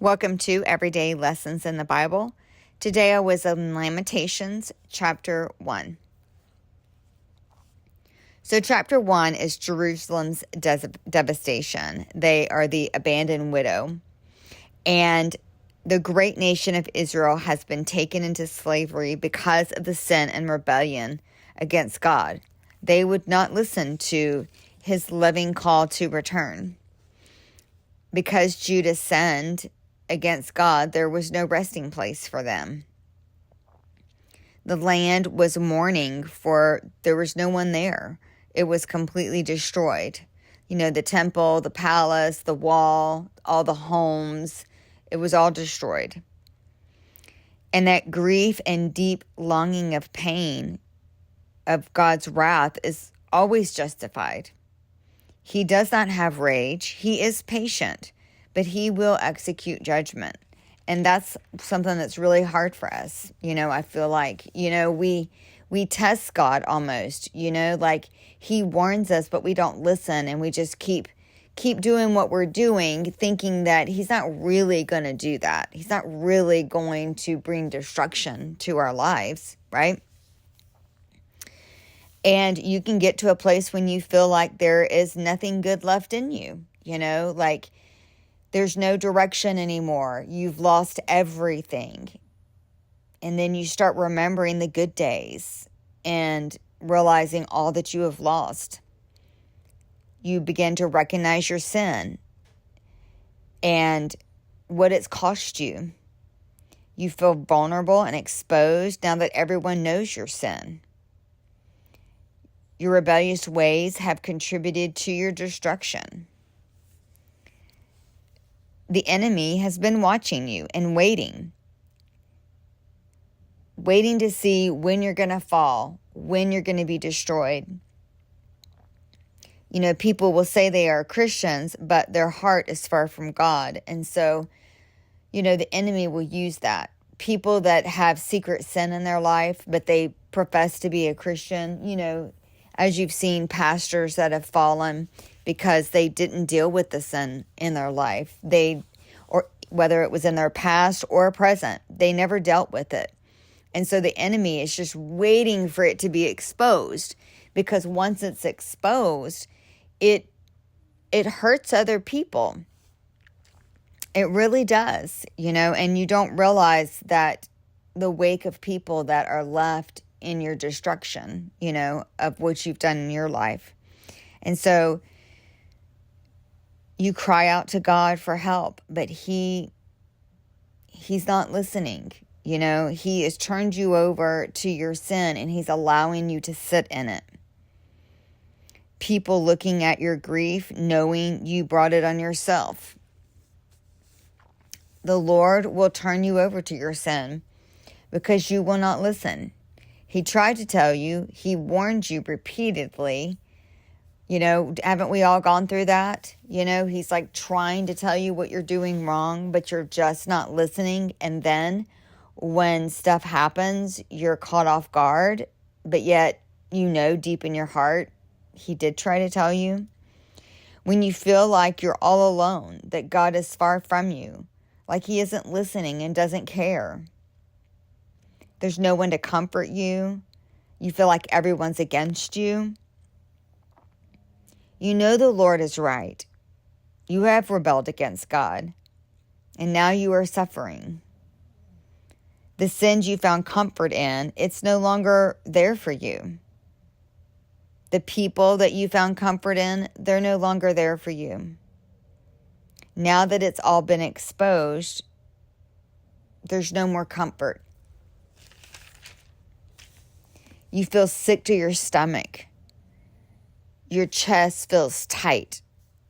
Welcome to Everyday Lessons in the Bible. Today I was in Lamentations Chapter 1. So chapter 1 is Jerusalem's devastation. They are the abandoned widow. And the great nation of Israel has been taken into slavery because of the sin and rebellion against God. They would not listen to his loving call to return. Because Judah sinned against God, there was no resting place for them. The land was mourning, for there was no one there. It was completely destroyed. The temple, the palace, the wall, all the homes, it was all destroyed. And that grief and deep longing of pain of God's wrath is always justified. He does not have rage. He is patient, but he will execute judgment. And that's something that's really hard for us. I feel like, we test God almost, like he warns us, but we don't listen. And we just keep doing what we're doing, thinking that he's not really going to do that. He's not really going to bring destruction to our lives, right? And you can get to a place when you feel like there is nothing good left in you, like there's no direction anymore. You've lost everything. And then you start remembering the good days and realizing all that you have lost. You begin to recognize your sin and what it's cost you. You feel vulnerable and exposed now that everyone knows your sin. Your rebellious ways have contributed to your destruction. The enemy has been watching you and waiting to see when you're going to fall, when you're going to be destroyed. People will say they are Christians, but their heart is far from God. And so, the enemy will use that. People that have secret sin in their life, but they profess to be a Christian, as you've seen pastors that have fallen because they didn't deal with the sin in their life. Or whether it was in their past or present, they never dealt with it. And so the enemy is just waiting for it to be exposed, because once it's exposed, it hurts other people. It really does, and you don't realize that the wake of people that are left in your destruction, of what you've done in your life. And so you cry out to God for help, but he's not listening. He has turned you over to your sin and he's allowing you to sit in it. People looking at your grief, knowing you brought it on yourself. The Lord will turn you over to your sin because you will not listen. He tried to tell you, he warned you repeatedly. Haven't we all gone through that? He's like trying to tell you what you're doing wrong, but you're just not listening. And then when stuff happens, you're caught off guard, but yet, deep in your heart, he did try to tell you. When you feel like you're all alone, that God is far from you, like he isn't listening and doesn't care. There's no one to comfort you. You feel like everyone's against you. The Lord is right. You have rebelled against God, and now you are suffering. The sins you found comfort in, it's no longer there for you. The people that you found comfort in, they're no longer there for you. Now that it's all been exposed, there's no more comfort. You feel sick to your stomach. Your chest feels tight,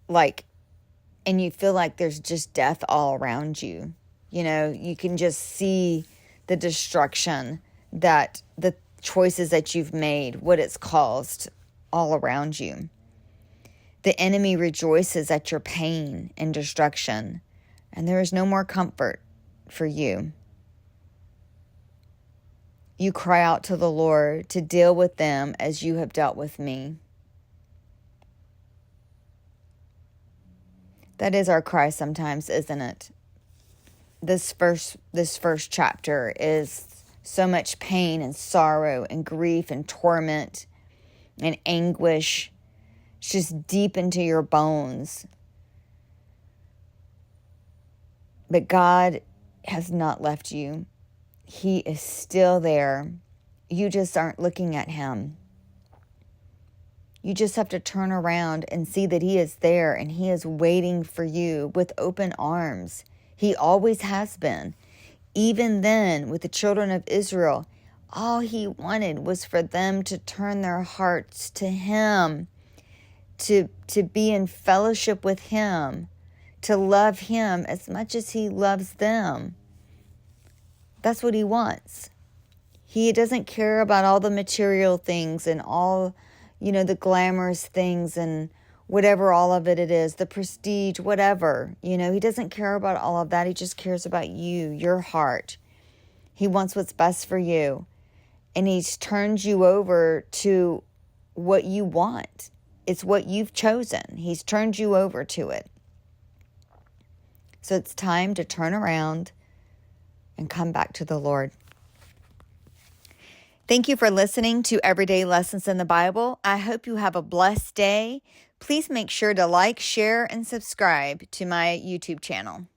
and you feel like there's just death all around you. You can just see the destruction, that the choices that you've made, what it's caused all around you. The enemy rejoices at your pain and destruction, and there is no more comfort for you. You cry out to the Lord to deal with them as you have dealt with me. That is our cry sometimes, isn't it? this first chapter is so much pain and sorrow and grief and torment and anguish. It's just deep into your bones. But God has not left you. He is still there. You just aren't looking at him. You just have to turn around and see that he is there and he is waiting for you with open arms. He always has been. Even then, with the children of Israel, all he wanted was for them to turn their hearts to him, to be in fellowship with him, to love him as much as he loves them. That's what he wants. He doesn't care about all the material things and all, the glamorous things and whatever all of it is, the prestige, whatever. He doesn't care about all of that. He just cares about you, your heart. He wants what's best for you. And he's turned you over to what you want. It's what you've chosen. He's turned you over to it. So it's time to turn around and come back to the Lord. Thank you for listening to Everyday Lessons in the Bible. I hope you have a blessed day. Please make sure to like, share, and subscribe to my YouTube channel.